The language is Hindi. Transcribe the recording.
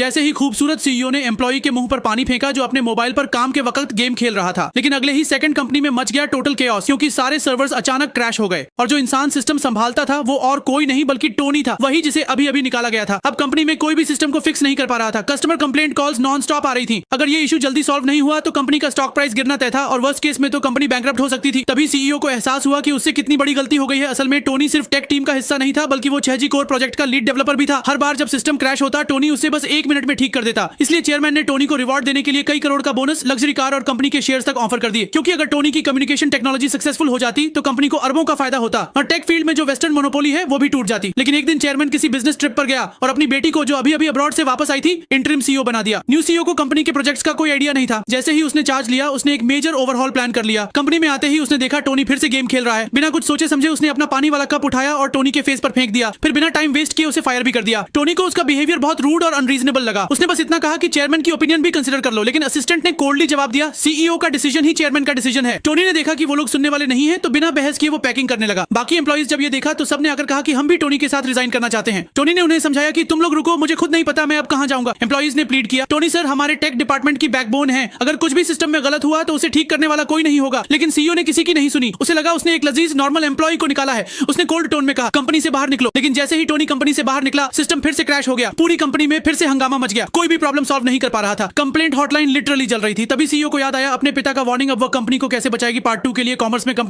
जैसे ही खूबसूरत सीईओ ने एम्प्लॉई के मुंह पर पानी फेंका जो अपने मोबाइल पर काम के वक्त गेम खेल रहा था, लेकिन अगले ही सेकंड कंपनी में मच गया टोटल केओस क्योंकि सारे सर्वर्स अचानक क्रैश हो गए और जो इंसान सिस्टम संभालता था वो और कोई नहीं बल्कि टोनी था, वही जिसे अभी अभी निकाला गया था। अब कंपनी में कोई भी सिस्टम को फिक्स नहीं कर पा रहा था। Customer complaint calls non stop आ रही थी। अगर ये इशू जल्दी सॉल्व नहीं हुआ तो कंपनी का स्टॉक प्राइस गिरना तय था और वर्स्ट केस में तो कंपनी बैंकरप्ट हो सकती थी। तभी सीईओ को एहसास हुआ कि उससे कितनी बड़ी गलती हो गई है। असल में टोनी सिर्फ टेक टीम का हिस्सा नहीं था बल्कि वो 6G कोर प्रोजेक्ट का लीड डेवलपर भी था। हर बार जब सिस्टम क्रैश होता टोनी उसे बस 1 मिनट में ठीक कर देता। इसलिए चेयरमैन ने टोनी को रिवॉर्ड देने के लिए कई करोड़ का बोनस, लग्जरी कार और कंपनी के शेयर्स तक ऑफर कर दिए, क्योंकि अगर टोनी की कम्युनिकेशन टेक्नोलॉजी सक्सेसफुल हो जाती तो कंपनी को अरबों का फायदा होता और टेक फील्ड में जो वेस्टर्न मोनोपोली है वो भी टूट जाती। लेकिन एक दिन चेयरमैन किसी बिजनेस ट्रिप पर गया और अपनी बेटी को, जो अभी अभी अब्रॉड से वापस आई थी, इंटरिम सीईओ बना दिया। न्यू सीईओ को कंपनी के प्रोजेक्ट्स का कोई आइडिया नहीं था। जैसे ही उसने चार्ज लिया उसने एक मेजर ओवरहॉल प्लान कर लिया। कंपनी में आते ही उसने देखा टोनी फिर से गेम खेल रहा है। बिना कुछ सोचे समझे उसने अपना पानी वाला कप उठाया और टोनी के फेस पर फेंक दिया। फिर बिना टाइम वेस्ट किए उसे फायर भी कर दिया। टोनी को उसका बिहेवियर बहुत रूड और अनरीजनेबल लगा। उसने बस इतना कहा कि चेयरमैन की ओपिनियन भी कंसिडर कर लो, लेकिन असिस्टेंट ने कोल्डली जवाब दिया, सीईओ का डिसीजन ही चेयरमैन का डिसीजन है। टोनी ने देखा कि वो लोग सुनने वाले नहीं है तो बिना बहस किए वो पैकिंग करने लगा। बाकी एम्प्लॉइज जब ये देखा तो सबने आकर कहा कि हम भी टोनी के साथ रिजाइन करना चाहते हैं। टोनी ने उन्हें समझाया कि तुम लोग रुको, मुझे खुद नहीं पता मैं अब कहां जाऊंगा। एम्प्लॉइज ने प्लीड किया, टोनी सर हमारे टेक डिपार्टमेंट की बैकबोन है, अगर कुछ भी सिस्टम में गलत हुआ तो उसे ठीक करने वाला कोई नहीं होगा। लेकिन सीईओ ने किसी की नहीं सुनी। उसे लगा उसने एक लजीज नॉर्मल एम्प्लॉय को निकाला है। उसने कोल्ड टोन में कहा, कंपनी से बाहर निकलो। लेकिन जैसे ही टोनी कंपनी से बाहर निकला सिस्टम फिर से क्रैश हो गया। पूरी कंपनी में फिर से हंगामा मच गया। कोई भी प्रॉब्लम सॉल्व नहीं कर पा रहा था। कंप्लेंट हॉटलाइन लिटरली जल रही थी। तभी सीईओ को याद आया अपने पिता का वार्निंग, अब वह कंपनी को कैसे बचाएगी। पार्ट 2 के लिए कॉमर्स में कंपनी